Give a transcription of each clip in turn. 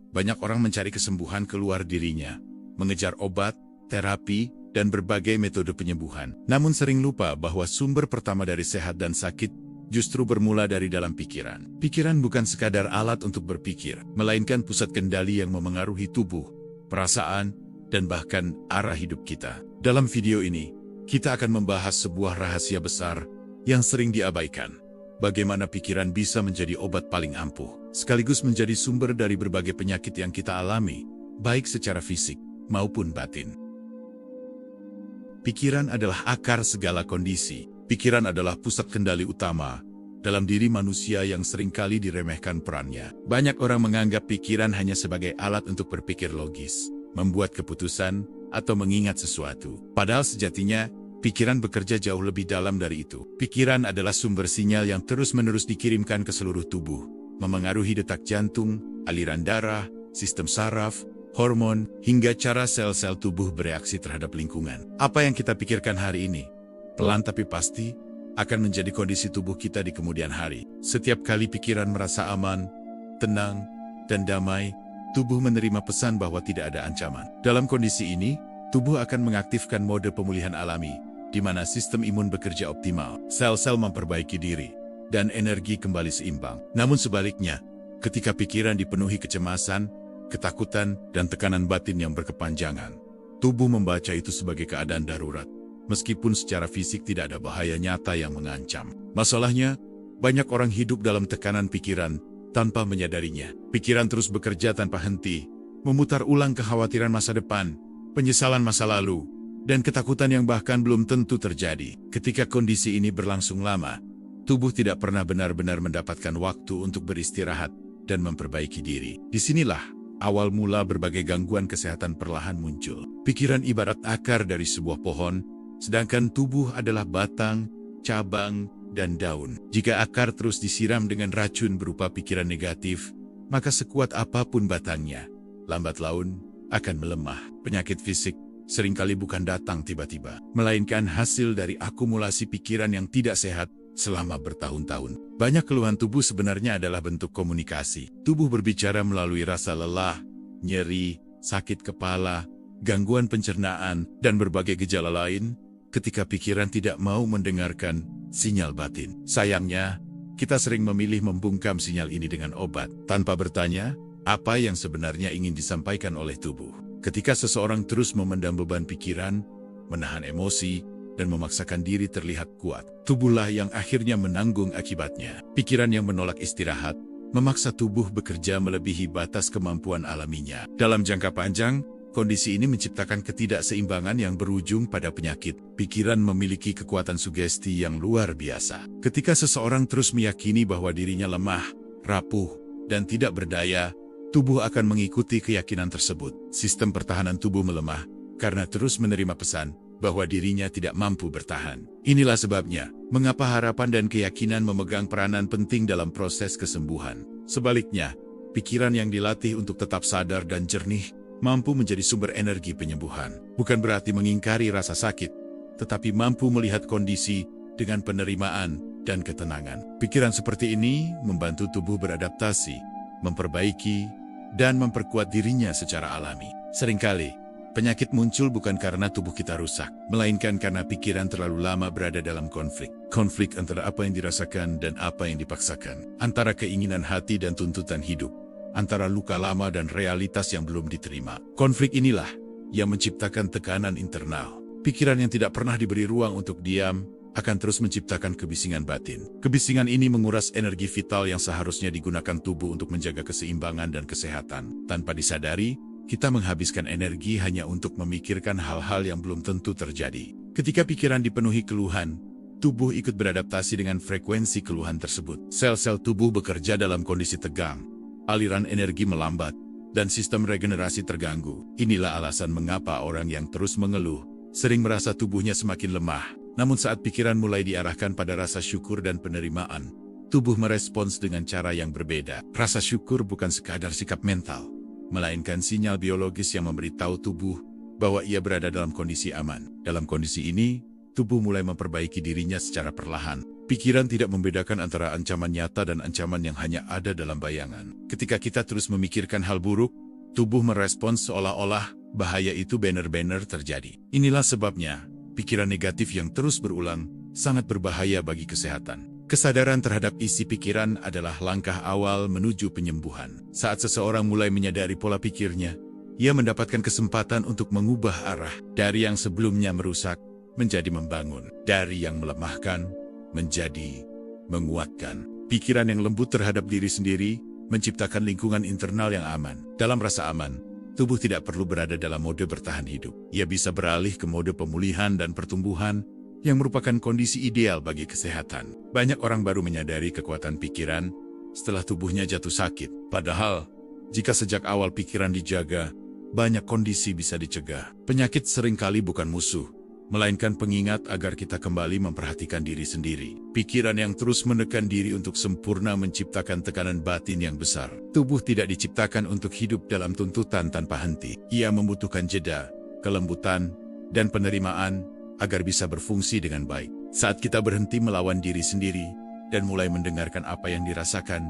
banyak orang mencari kesembuhan keluar dirinya, mengejar obat, terapi, dan berbagai metode penyembuhan. Namun sering lupa bahwa sumber pertama dari sehat dan sakit justru bermula dari dalam pikiran. Pikiran bukan sekadar alat untuk berpikir, melainkan pusat kendali yang memengaruhi tubuh, perasaan, dan bahkan arah hidup kita. Dalam video ini, kita akan membahas sebuah rahasia besar yang sering diabaikan. Bagaimana pikiran bisa menjadi obat paling ampuh, sekaligus menjadi sumber dari berbagai penyakit yang kita alami, baik secara fisik maupun batin. Pikiran adalah akar segala kondisi. Pikiran adalah pusat kendali utama dalam diri manusia yang seringkali diremehkan perannya. Banyak orang menganggap pikiran hanya sebagai alat untuk berpikir logis, membuat keputusan, atau mengingat sesuatu. Padahal sejatinya, pikiran bekerja jauh lebih dalam dari itu. Pikiran adalah sumber sinyal yang terus-menerus dikirimkan ke seluruh tubuh, memengaruhi detak jantung, aliran darah, sistem saraf, hormon, hingga cara sel-sel tubuh bereaksi terhadap lingkungan. Apa yang kita pikirkan hari ini, pelan tapi pasti, akan menjadi kondisi tubuh kita di kemudian hari. Setiap kali pikiran merasa aman, tenang, dan damai, tubuh menerima pesan bahwa tidak ada ancaman. Dalam kondisi ini, tubuh akan mengaktifkan mode pemulihan alami, di mana sistem imun bekerja optimal, sel-sel memperbaiki diri, dan energi kembali seimbang. Namun sebaliknya, ketika pikiran dipenuhi kecemasan, ketakutan, dan tekanan batin yang berkepanjangan, tubuh membaca itu sebagai keadaan darurat, meskipun secara fisik tidak ada bahaya nyata yang mengancam. Masalahnya, banyak orang hidup dalam tekanan pikiran tanpa menyadarinya. Pikiran terus bekerja tanpa henti, memutar ulang kekhawatiran masa depan, penyesalan masa lalu, dan ketakutan yang bahkan belum tentu terjadi. Ketika kondisi ini berlangsung lama, tubuh tidak pernah benar-benar mendapatkan waktu untuk beristirahat dan memperbaiki diri. Disinilah awal mula berbagai gangguan kesehatan perlahan muncul. Pikiran ibarat akar dari sebuah pohon, sedangkan tubuh adalah batang, cabang, dan daun. Jika akar terus disiram dengan racun berupa pikiran negatif, maka sekuat apapun batangnya, lambat laun akan melemah. Penyakit fisik seringkali bukan datang tiba-tiba, melainkan hasil dari akumulasi pikiran yang tidak sehat selama bertahun-tahun. Banyak keluhan tubuh sebenarnya adalah bentuk komunikasi. Tubuh berbicara melalui rasa lelah, nyeri, sakit kepala, gangguan pencernaan, dan berbagai gejala lain ketika pikiran tidak mau mendengarkan sinyal batin. Sayangnya, kita sering memilih membungkam sinyal ini dengan obat, tanpa bertanya apa yang sebenarnya ingin disampaikan oleh tubuh. Ketika seseorang terus memendam beban pikiran, menahan emosi, dan memaksakan diri terlihat kuat, tubuhlah yang akhirnya menanggung akibatnya. Pikiran yang menolak istirahat, memaksa tubuh bekerja melebihi batas kemampuan alaminya. Dalam jangka panjang, kondisi ini menciptakan ketidakseimbangan yang berujung pada penyakit. Pikiran memiliki kekuatan sugesti yang luar biasa. Ketika seseorang terus meyakini bahwa dirinya lemah, rapuh, dan tidak berdaya, tubuh akan mengikuti keyakinan tersebut. Sistem pertahanan tubuh melemah karena terus menerima pesan bahwa dirinya tidak mampu bertahan. Inilah sebabnya, mengapa harapan dan keyakinan memegang peranan penting dalam proses kesembuhan. Sebaliknya, pikiran yang dilatih untuk tetap sadar dan jernih, mampu menjadi sumber energi penyembuhan. Bukan berarti mengingkari rasa sakit, tetapi mampu melihat kondisi dengan penerimaan dan ketenangan. Pikiran seperti ini membantu tubuh beradaptasi, memperbaiki, dan memperkuat dirinya secara alami. Seringkali, penyakit muncul bukan karena tubuh kita rusak, melainkan karena pikiran terlalu lama berada dalam konflik. Konflik antara apa yang dirasakan dan apa yang dipaksakan, antara keinginan hati dan tuntutan hidup, antara luka lama dan realitas yang belum diterima. Konflik inilah yang menciptakan tekanan internal. Pikiran yang tidak pernah diberi ruang untuk diam akan terus menciptakan kebisingan batin. Kebisingan ini menguras energi vital yang seharusnya digunakan tubuh untuk menjaga keseimbangan dan kesehatan. Tanpa disadari, kita menghabiskan energi hanya untuk memikirkan hal-hal yang belum tentu terjadi. Ketika pikiran dipenuhi keluhan, tubuh ikut beradaptasi dengan frekuensi keluhan tersebut. Sel-sel tubuh bekerja dalam kondisi tegang, aliran energi melambat, dan sistem regenerasi terganggu. Inilah alasan mengapa orang yang terus mengeluh sering merasa tubuhnya semakin lemah. Namun saat pikiran mulai diarahkan pada rasa syukur dan penerimaan, tubuh merespons dengan cara yang berbeda. Rasa syukur bukan sekadar sikap mental, melainkan sinyal biologis yang memberitahu tubuh bahwa ia berada dalam kondisi aman. Dalam kondisi ini, tubuh mulai memperbaiki dirinya secara perlahan, Pikiran tidak membedakan antara ancaman nyata dan ancaman yang hanya ada dalam bayangan. Ketika kita terus memikirkan hal buruk, tubuh merespons seolah-olah bahaya itu benar-benar terjadi. Inilah sebabnya, pikiran negatif yang terus berulang sangat berbahaya bagi kesehatan. Kesadaran terhadap isi pikiran adalah langkah awal menuju penyembuhan. Saat seseorang mulai menyadari pola pikirnya, ia mendapatkan kesempatan untuk mengubah arah dari yang sebelumnya merusak menjadi membangun, dari yang melemahkan menjadi menguatkan. Pikiran yang lembut terhadap diri sendiri menciptakan lingkungan internal yang aman. Dalam rasa aman, tubuh tidak perlu berada dalam mode bertahan hidup. Ia bisa beralih ke mode pemulihan dan pertumbuhan yang merupakan kondisi ideal bagi kesehatan. Banyak orang baru menyadari kekuatan pikiran setelah tubuhnya jatuh sakit. Padahal, jika sejak awal pikiran dijaga, banyak kondisi bisa dicegah. Penyakit seringkali bukan musuh, melainkan pengingat agar kita kembali memperhatikan diri sendiri. Pikiran yang terus menekan diri untuk sempurna menciptakan tekanan batin yang besar. Tubuh tidak diciptakan untuk hidup dalam tuntutan tanpa henti. Ia membutuhkan jeda, kelembutan, dan penerimaan agar bisa berfungsi dengan baik. Saat kita berhenti melawan diri sendiri dan mulai mendengarkan apa yang dirasakan,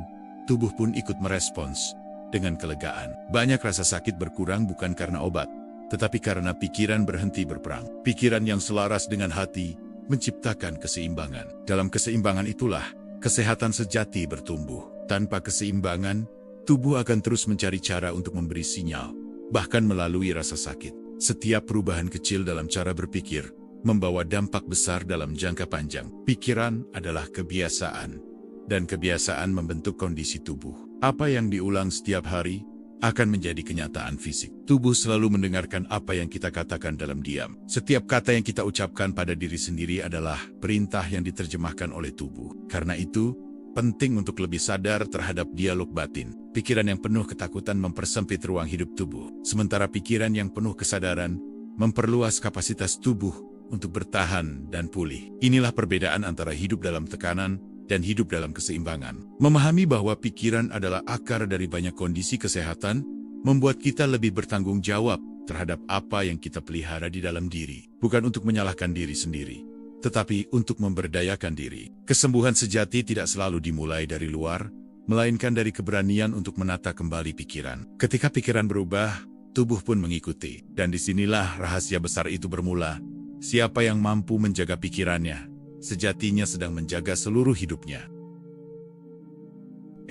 tubuh pun ikut merespons dengan kelegaan. Banyak rasa sakit berkurang bukan karena obat, tetapi karena pikiran berhenti berperang. Pikiran yang selaras dengan hati menciptakan keseimbangan. Dalam keseimbangan itulah kesehatan sejati bertumbuh. Tanpa keseimbangan, tubuh akan terus mencari cara untuk memberi sinyal, bahkan melalui rasa sakit. Setiap perubahan kecil dalam cara berpikir membawa dampak besar dalam jangka panjang. Pikiran adalah kebiasaan, dan kebiasaan membentuk kondisi tubuh. Apa yang diulang setiap hari akan menjadi kenyataan fisik. Tubuh selalu mendengarkan apa yang kita katakan dalam diam. Setiap kata yang kita ucapkan pada diri sendiri adalah perintah yang diterjemahkan oleh tubuh. Karena itu, penting untuk lebih sadar terhadap dialog batin. Pikiran yang penuh ketakutan mempersempit ruang hidup tubuh, sementara pikiran yang penuh kesadaran memperluas kapasitas tubuh untuk bertahan dan pulih. Inilah perbedaan antara hidup dalam tekanan dan hidup dalam keseimbangan. Memahami bahwa pikiran adalah akar dari banyak kondisi kesehatan, membuat kita lebih bertanggung jawab terhadap apa yang kita pelihara di dalam diri. Bukan untuk menyalahkan diri sendiri, tetapi untuk memberdayakan diri. Kesembuhan sejati tidak selalu dimulai dari luar, melainkan dari keberanian untuk menata kembali pikiran. Ketika pikiran berubah, tubuh pun mengikuti. Dan disinilah rahasia besar itu bermula. Siapa yang mampu menjaga pikirannya, sejatinya sedang menjaga seluruh hidupnya.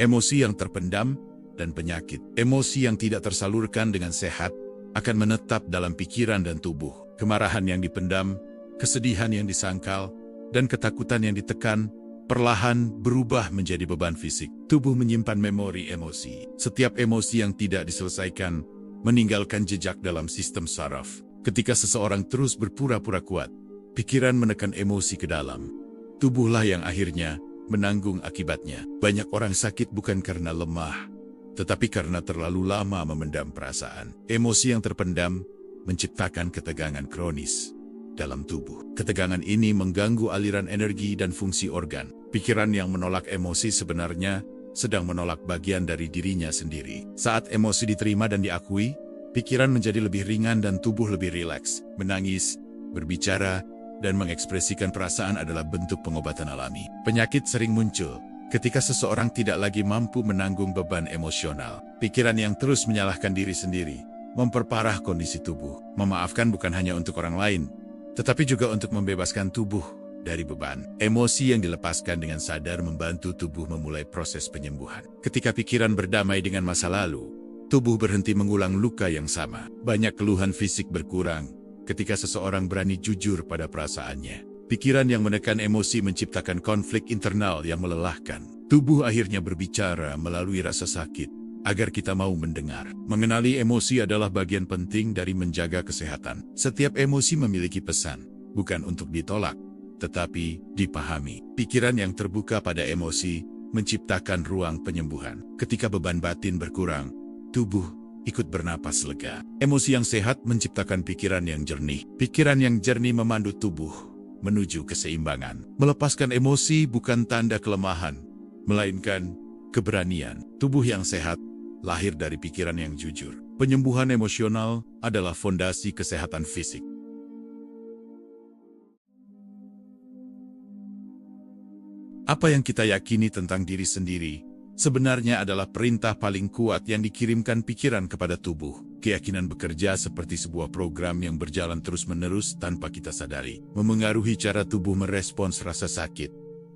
Emosi yang terpendam dan penyakit. Emosi yang tidak tersalurkan dengan sehat akan menetap dalam pikiran dan tubuh. Kemarahan yang dipendam, kesedihan yang disangkal, dan ketakutan yang ditekan perlahan berubah menjadi beban fisik. Tubuh menyimpan memori emosi. Setiap emosi yang tidak diselesaikan meninggalkan jejak dalam sistem saraf. Ketika seseorang terus berpura-pura kuat, pikiran menekan emosi ke dalam. Tubuhlah yang akhirnya menanggung akibatnya. Banyak orang sakit bukan karena lemah, tetapi karena terlalu lama memendam perasaan. Emosi yang terpendam menciptakan ketegangan kronis dalam tubuh. Ketegangan ini mengganggu aliran energi dan fungsi organ. Pikiran yang menolak emosi sebenarnya sedang menolak bagian dari dirinya sendiri. Saat emosi diterima dan diakui, pikiran menjadi lebih ringan dan tubuh lebih rileks. Menangis, berbicara, dan mengekspresikan perasaan adalah bentuk pengobatan alami. Penyakit sering muncul ketika seseorang tidak lagi mampu menanggung beban emosional. Pikiran yang terus menyalahkan diri sendiri memperparah kondisi tubuh. Memaafkan bukan hanya untuk orang lain, tetapi juga untuk membebaskan tubuh dari beban. Emosi yang dilepaskan dengan sadar membantu tubuh memulai proses penyembuhan. Ketika pikiran berdamai dengan masa lalu, tubuh berhenti mengulang luka yang sama. Banyak keluhan fisik berkurang ketika seseorang berani jujur pada perasaannya. Pikiran yang menekan emosi menciptakan konflik internal yang melelahkan. Tubuh akhirnya berbicara melalui rasa sakit agar kita mau mendengar. Mengenali emosi adalah bagian penting dari menjaga kesehatan. Setiap emosi memiliki pesan, bukan untuk ditolak, tetapi dipahami. Pikiran yang terbuka pada emosi menciptakan ruang penyembuhan. Ketika beban batin berkurang, tubuh ikut bernapas lega. Emosi yang sehat menciptakan pikiran yang jernih. Pikiran yang jernih memandu tubuh menuju keseimbangan. Melepaskan emosi bukan tanda kelemahan, melainkan keberanian. Tubuh yang sehat lahir dari pikiran yang jujur. Penyembuhan emosional adalah fondasi kesehatan fisik. Apa yang kita yakini tentang diri sendiri sebenarnya adalah perintah paling kuat yang dikirimkan pikiran kepada tubuh. Keyakinan bekerja seperti sebuah program yang berjalan terus-menerus tanpa kita sadari, memengaruhi cara tubuh merespons rasa sakit,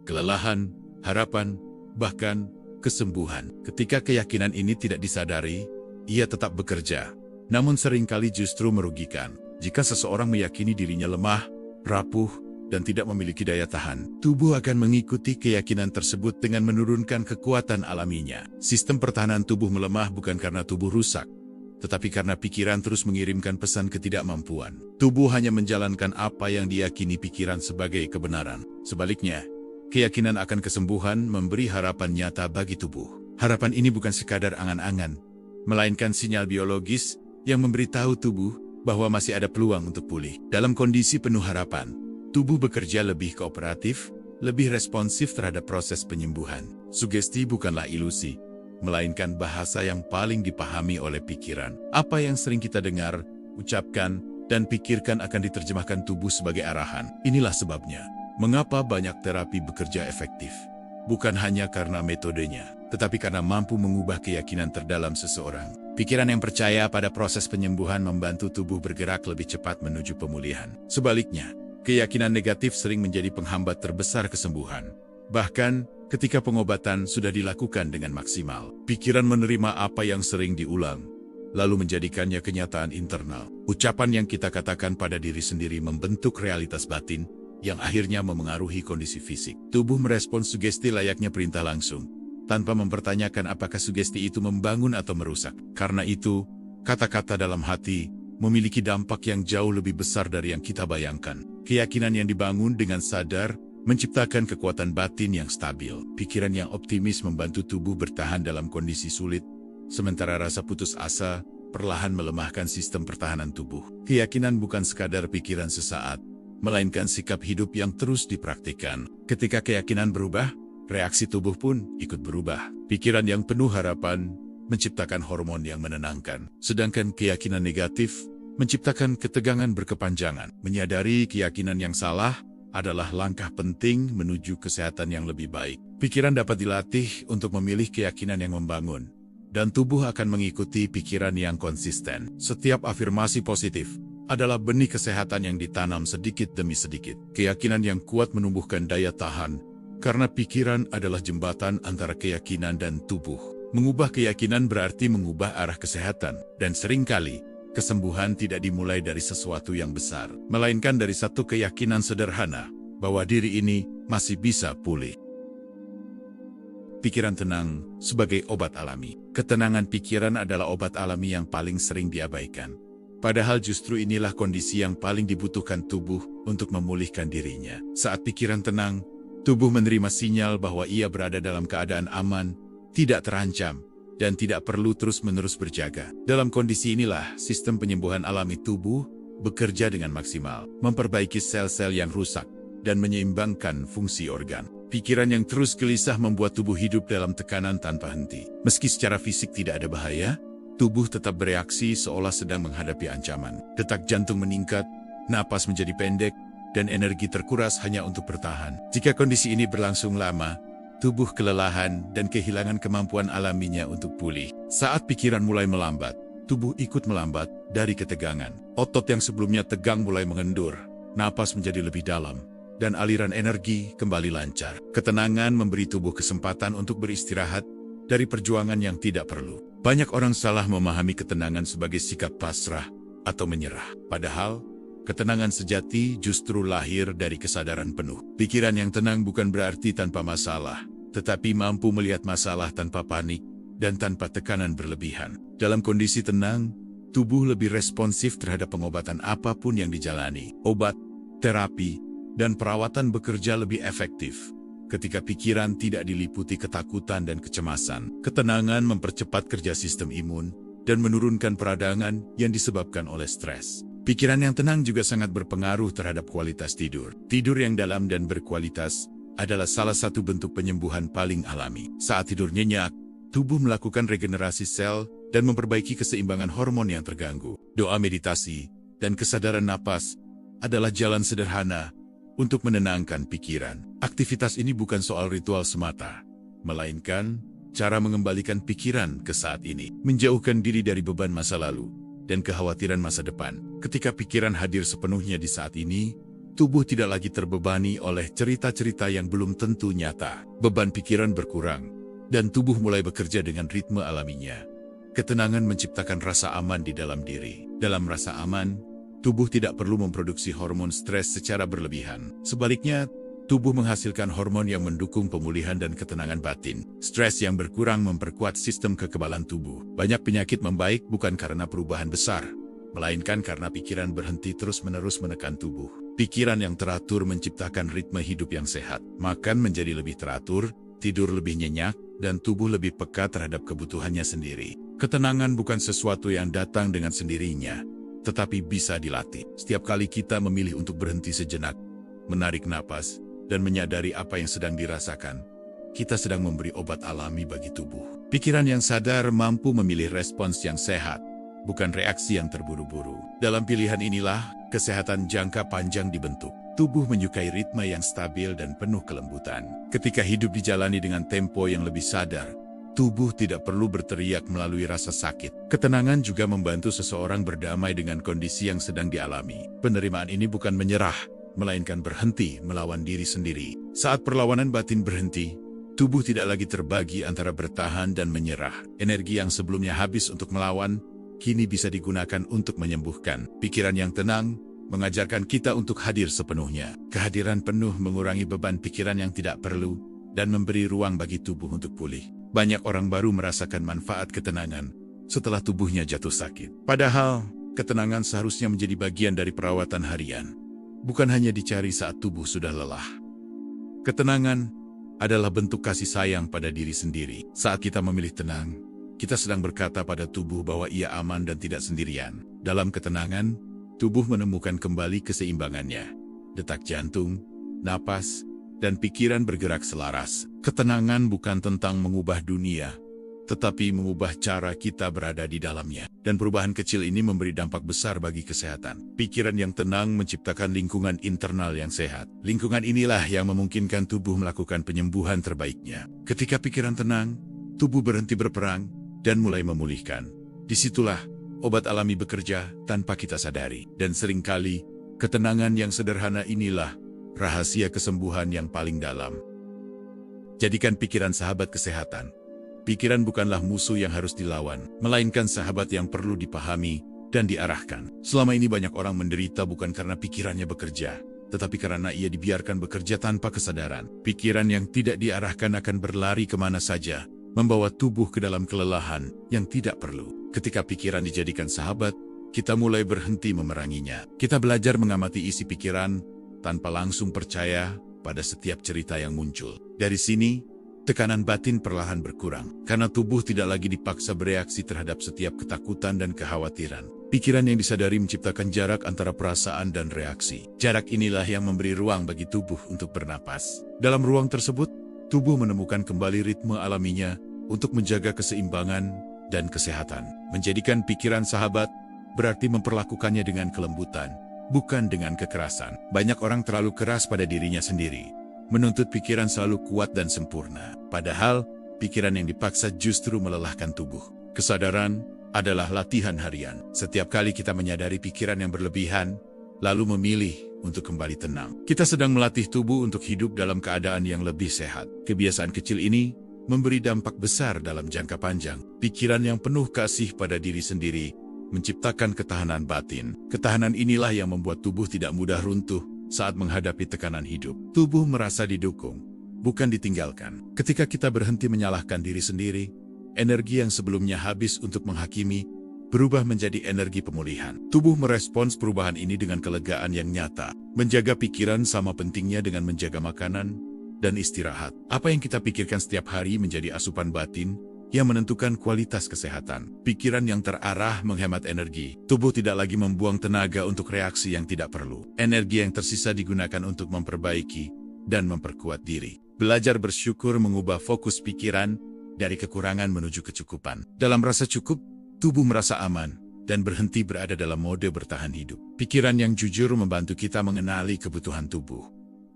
kelelahan, harapan, bahkan kesembuhan. Ketika keyakinan ini tidak disadari, ia tetap bekerja, namun seringkali justru merugikan. Jika seseorang meyakini dirinya lemah, rapuh, dan tidak memiliki daya tahan, tubuh akan mengikuti keyakinan tersebut dengan menurunkan kekuatan alaminya. Sistem pertahanan tubuh melemah bukan karena tubuh rusak, tetapi karena pikiran terus mengirimkan pesan ketidakmampuan. Tubuh hanya menjalankan apa yang diyakini pikiran sebagai kebenaran. Sebaliknya, keyakinan akan kesembuhan memberi harapan nyata bagi tubuh. Harapan ini bukan sekadar angan-angan, melainkan sinyal biologis yang memberitahu tubuh bahwa masih ada peluang untuk pulih. Dalam kondisi penuh harapan, tubuh bekerja lebih kooperatif, lebih responsif terhadap proses penyembuhan. Sugesti bukanlah ilusi, melainkan bahasa yang paling dipahami oleh pikiran. Apa yang sering kita dengar, ucapkan, dan pikirkan akan diterjemahkan tubuh sebagai arahan. Inilah sebabnya mengapa banyak terapi bekerja efektif. Bukan hanya karena metodenya, tetapi karena mampu mengubah keyakinan terdalam seseorang. Pikiran yang percaya pada proses penyembuhan membantu tubuh bergerak lebih cepat menuju pemulihan. Sebaliknya, keyakinan negatif sering menjadi penghambat terbesar kesembuhan. Bahkan, ketika pengobatan sudah dilakukan dengan maksimal, pikiran menerima apa yang sering diulang, lalu menjadikannya kenyataan internal. Ucapan yang kita katakan pada diri sendiri membentuk realitas batin, yang akhirnya memengaruhi kondisi fisik. Tubuh merespons sugesti layaknya perintah langsung, tanpa mempertanyakan apakah sugesti itu membangun atau merusak. Karena itu, kata-kata dalam hati memiliki dampak yang jauh lebih besar dari yang kita bayangkan. Keyakinan yang dibangun dengan sadar menciptakan kekuatan batin yang stabil. Pikiran yang optimis membantu tubuh bertahan dalam kondisi sulit, sementara rasa putus asa perlahan melemahkan sistem pertahanan tubuh. Keyakinan bukan sekadar pikiran sesaat, melainkan sikap hidup yang terus dipraktikkan. Ketika keyakinan berubah, reaksi tubuh pun ikut berubah. Pikiran yang penuh harapan menciptakan hormon yang menenangkan, sedangkan keyakinan negatif menciptakan ketegangan berkepanjangan. Menyadari keyakinan yang salah adalah langkah penting menuju kesehatan yang lebih baik. Pikiran dapat dilatih untuk memilih keyakinan yang membangun, dan tubuh akan mengikuti pikiran yang konsisten. Setiap afirmasi positif adalah benih kesehatan yang ditanam sedikit demi sedikit. Keyakinan yang kuat menumbuhkan daya tahan, karena pikiran adalah jembatan antara keyakinan dan tubuh. Mengubah keyakinan berarti mengubah arah kesehatan, dan seringkali kesembuhan tidak dimulai dari sesuatu yang besar, melainkan dari satu keyakinan sederhana bahwa diri ini masih bisa pulih. Pikiran tenang sebagai obat alami. Ketenangan pikiran adalah obat alami yang paling sering diabaikan. Padahal justru inilah kondisi yang paling dibutuhkan tubuh untuk memulihkan dirinya. Saat pikiran tenang, tubuh menerima sinyal bahwa ia berada dalam keadaan aman, tidak terancam, dan tidak perlu terus-menerus berjaga. Dalam kondisi inilah, sistem penyembuhan alami tubuh bekerja dengan maksimal, memperbaiki sel-sel yang rusak, dan menyeimbangkan fungsi organ. Pikiran yang terus gelisah membuat tubuh hidup dalam tekanan tanpa henti. Meski secara fisik tidak ada bahaya, tubuh tetap bereaksi seolah sedang menghadapi ancaman. Detak jantung meningkat, napas menjadi pendek, dan energi terkuras hanya untuk bertahan. Jika kondisi ini berlangsung lama, tubuh kelelahan dan kehilangan kemampuan alaminya untuk pulih. Saat pikiran mulai melambat, tubuh ikut melambat dari ketegangan. Otot yang sebelumnya tegang mulai mengendur, napas menjadi lebih dalam, dan aliran energi kembali lancar. Ketenangan memberi tubuh kesempatan untuk beristirahat dari perjuangan yang tidak perlu. Banyak orang salah memahami ketenangan sebagai sikap pasrah atau menyerah. Padahal, ketenangan sejati justru lahir dari kesadaran penuh. Pikiran yang tenang bukan berarti tanpa masalah, tetapi mampu melihat masalah tanpa panik dan tanpa tekanan berlebihan. Dalam kondisi tenang, tubuh lebih responsif terhadap pengobatan apapun yang dijalani. Obat, terapi, dan perawatan bekerja lebih efektif ketika pikiran tidak diliputi ketakutan dan kecemasan. Ketenangan mempercepat kerja sistem imun dan menurunkan peradangan yang disebabkan oleh stres. Pikiran yang tenang juga sangat berpengaruh terhadap kualitas tidur. Tidur yang dalam dan berkualitas adalah salah satu bentuk penyembuhan paling alami. Saat tidur nyenyak, tubuh melakukan regenerasi sel dan memperbaiki keseimbangan hormon yang terganggu. Doa, meditasi, dan kesadaran napas adalah jalan sederhana untuk menenangkan pikiran. Aktivitas ini bukan soal ritual semata, melainkan cara mengembalikan pikiran ke saat ini, menjauhkan diri dari beban masa lalu dan kekhawatiran masa depan. Ketika pikiran hadir sepenuhnya di saat ini, tubuh tidak lagi terbebani oleh cerita-cerita yang belum tentu nyata. Beban pikiran berkurang, dan tubuh mulai bekerja dengan ritme alaminya. Ketenangan menciptakan rasa aman di dalam diri. Dalam rasa aman, tubuh tidak perlu memproduksi hormon stres secara berlebihan. Sebaliknya, tubuh menghasilkan hormon yang mendukung pemulihan dan ketenangan batin. Stres yang berkurang memperkuat sistem kekebalan tubuh. Banyak penyakit membaik bukan karena perubahan besar, melainkan karena pikiran berhenti terus-menerus menekan tubuh. Pikiran yang teratur menciptakan ritme hidup yang sehat. Makan menjadi lebih teratur, tidur lebih nyenyak, dan tubuh lebih peka terhadap kebutuhannya sendiri. Ketenangan bukan sesuatu yang datang dengan sendirinya, tetapi bisa dilatih. Setiap kali kita memilih untuk berhenti sejenak, menarik napas, dan menyadari apa yang sedang dirasakan, kita sedang memberi obat alami bagi tubuh. Pikiran yang sadar mampu memilih respons yang sehat, bukan reaksi yang terburu-buru. Dalam pilihan inilah, kesehatan jangka panjang dibentuk. Tubuh menyukai ritme yang stabil dan penuh kelembutan. Ketika hidup dijalani dengan tempo yang lebih sadar, tubuh tidak perlu berteriak melalui rasa sakit. Ketenangan juga membantu seseorang berdamai dengan kondisi yang sedang dialami. Penerimaan ini bukan menyerah, melainkan berhenti melawan diri sendiri. Saat perlawanan batin berhenti, tubuh tidak lagi terbagi antara bertahan dan menyerah. Energi yang sebelumnya habis untuk melawan, kini bisa digunakan untuk menyembuhkan. Pikiran yang tenang mengajarkan kita untuk hadir sepenuhnya. Kehadiran penuh mengurangi beban pikiran yang tidak perlu dan memberi ruang bagi tubuh untuk pulih. Banyak orang baru merasakan manfaat ketenangan setelah tubuhnya jatuh sakit. Padahal, ketenangan seharusnya menjadi bagian dari perawatan harian, bukan hanya dicari saat tubuh sudah lelah. Ketenangan adalah bentuk kasih sayang pada diri sendiri. Saat kita memilih tenang, kita sedang berkata pada tubuh bahwa ia aman dan tidak sendirian. Dalam ketenangan, tubuh menemukan kembali keseimbangannya. Detak jantung, napas, dan pikiran bergerak selaras. Ketenangan bukan tentang mengubah dunia, tetapi mengubah cara kita berada di dalamnya. Dan perubahan kecil ini memberi dampak besar bagi kesehatan. Pikiran yang tenang menciptakan lingkungan internal yang sehat. Lingkungan inilah yang memungkinkan tubuh melakukan penyembuhan terbaiknya. Ketika pikiran tenang, tubuh berhenti berperang dan mulai memulihkan. Disitulah obat alami bekerja tanpa kita sadari. Dan seringkali, ketenangan yang sederhana inilah rahasia kesembuhan yang paling dalam. Jadikan pikiran sahabat kesehatan. Pikiran bukanlah musuh yang harus dilawan, melainkan sahabat yang perlu dipahami dan diarahkan. Selama ini banyak orang menderita bukan karena pikirannya bekerja, tetapi karena ia dibiarkan bekerja tanpa kesadaran. Pikiran yang tidak diarahkan akan berlari kemana saja, membawa tubuh ke dalam kelelahan yang tidak perlu. Ketika pikiran dijadikan sahabat, kita mulai berhenti memeranginya. Kita belajar mengamati isi pikiran tanpa langsung percaya pada setiap cerita yang muncul. Dari sini, tekanan batin perlahan berkurang, karena tubuh tidak lagi dipaksa bereaksi terhadap setiap ketakutan dan kekhawatiran. Pikiran yang disadari menciptakan jarak antara perasaan dan reaksi. Jarak inilah yang memberi ruang bagi tubuh untuk bernapas. Dalam ruang tersebut, tubuh menemukan kembali ritme alaminya untuk menjaga keseimbangan dan kesehatan. Menjadikan pikiran sahabat berarti memperlakukannya dengan kelembutan, bukan dengan kekerasan. Banyak orang terlalu keras pada dirinya sendiri, menuntut pikiran selalu kuat dan sempurna. Padahal, pikiran yang dipaksa justru melelahkan tubuh. Kesadaran adalah latihan harian. Setiap kali kita menyadari pikiran yang berlebihan, lalu memilih untuk kembali tenang, kita sedang melatih tubuh untuk hidup dalam keadaan yang lebih sehat. Kebiasaan kecil ini memberi dampak besar dalam jangka panjang. Pikiran yang penuh kasih pada diri sendiri menciptakan ketahanan batin. Ketahanan inilah yang membuat tubuh tidak mudah runtuh saat menghadapi tekanan hidup. Tubuh merasa didukung, bukan ditinggalkan. Ketika kita berhenti menyalahkan diri sendiri, energi yang sebelumnya habis untuk menghakimi berubah menjadi energi pemulihan. Tubuh merespons perubahan ini dengan kelegaan yang nyata. Menjaga pikiran sama pentingnya dengan menjaga makanan dan istirahat. Apa yang kita pikirkan setiap hari menjadi asupan batin yang menentukan kualitas kesehatan. Pikiran yang terarah menghemat energi. Tubuh tidak lagi membuang tenaga untuk reaksi yang tidak perlu. Energi yang tersisa digunakan untuk memperbaiki dan memperkuat diri. Belajar bersyukur mengubah fokus pikiran dari kekurangan menuju kecukupan. Dalam rasa cukup, tubuh merasa aman dan berhenti berada dalam mode bertahan hidup. Pikiran yang jujur membantu kita mengenali kebutuhan tubuh.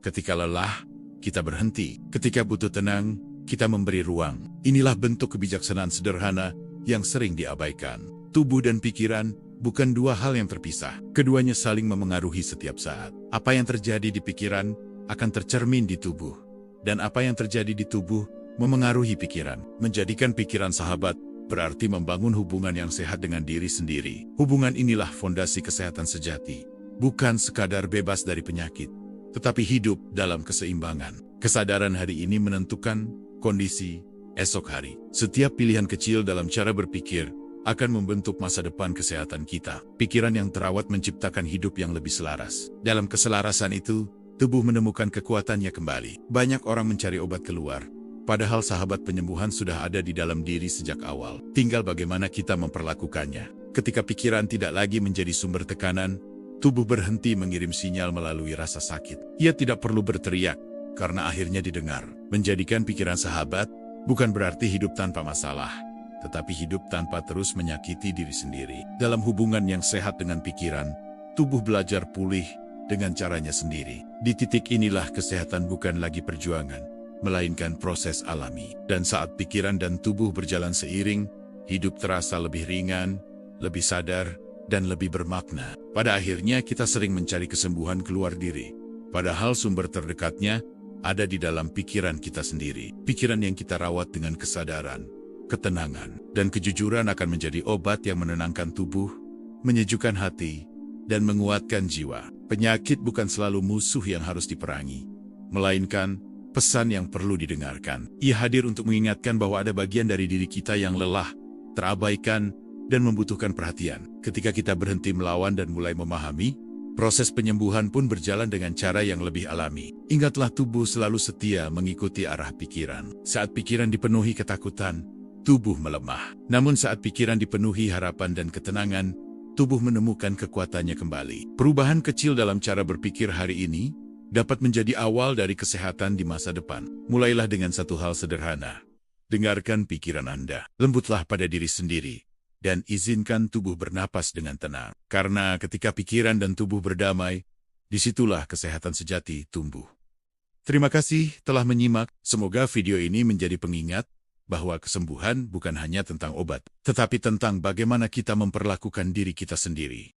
Ketika lelah, kita berhenti. Ketika butuh tenang, kita memberi ruang. Inilah bentuk kebijaksanaan sederhana yang sering diabaikan. Tubuh dan pikiran bukan dua hal yang terpisah. Keduanya saling memengaruhi setiap saat. Apa yang terjadi di pikiran akan tercermin di tubuh. Dan apa yang terjadi di tubuh memengaruhi pikiran. Menjadikan pikiran sahabat berarti membangun hubungan yang sehat dengan diri sendiri. Hubungan inilah fondasi kesehatan sejati. Bukan sekadar bebas dari penyakit, tetapi hidup dalam keseimbangan. Kesadaran hari ini menentukan kondisi esok hari. Setiap pilihan kecil dalam cara berpikir akan membentuk masa depan kesehatan kita. Pikiran yang terawat menciptakan hidup yang lebih selaras. Dalam keselarasan itu, tubuh menemukan kekuatannya kembali. Banyak orang mencari obat keluar, padahal sahabat penyembuhan sudah ada di dalam diri sejak awal. Tinggal bagaimana kita memperlakukannya. Ketika pikiran tidak lagi menjadi sumber tekanan, tubuh berhenti mengirim sinyal melalui rasa sakit. Ia tidak perlu berteriak, karena akhirnya didengar. Menjadikan pikiran sahabat bukan berarti hidup tanpa masalah, tetapi hidup tanpa terus menyakiti diri sendiri. Dalam hubungan yang sehat dengan pikiran, tubuh belajar pulih dengan caranya sendiri. Di titik inilah kesehatan bukan lagi perjuangan, melainkan proses alami. Dan saat pikiran dan tubuh berjalan seiring, hidup terasa lebih ringan, lebih sadar, dan lebih bermakna. Pada akhirnya kita sering mencari kesembuhan keluar diri, padahal sumber terdekatnya ada di dalam pikiran kita sendiri. Pikiran yang kita rawat dengan kesadaran, ketenangan, dan kejujuran akan menjadi obat yang menenangkan tubuh, menyejukkan hati, dan menguatkan jiwa. Penyakit bukan selalu musuh yang harus diperangi, melainkan pesan yang perlu didengarkan. Ia hadir untuk mengingatkan bahwa ada bagian dari diri kita yang lelah, terabaikan, dan membutuhkan perhatian. Ketika kita berhenti melawan dan mulai memahami, proses penyembuhan pun berjalan dengan cara yang lebih alami. Ingatlah, tubuh selalu setia mengikuti arah pikiran. Saat pikiran dipenuhi ketakutan, tubuh melemah. Namun saat pikiran dipenuhi harapan dan ketenangan, tubuh menemukan kekuatannya kembali. Perubahan kecil dalam cara berpikir hari ini dapat menjadi awal dari kesehatan di masa depan. Mulailah dengan satu hal sederhana. Dengarkan pikiran Anda. Lembutlah pada diri sendiri. Dan izinkan tubuh bernapas dengan tenang. Karena ketika pikiran dan tubuh berdamai, disitulah kesehatan sejati tumbuh. Terima kasih telah menyimak. Semoga video ini menjadi pengingat bahwa kesembuhan bukan hanya tentang obat, tetapi tentang bagaimana kita memperlakukan diri kita sendiri.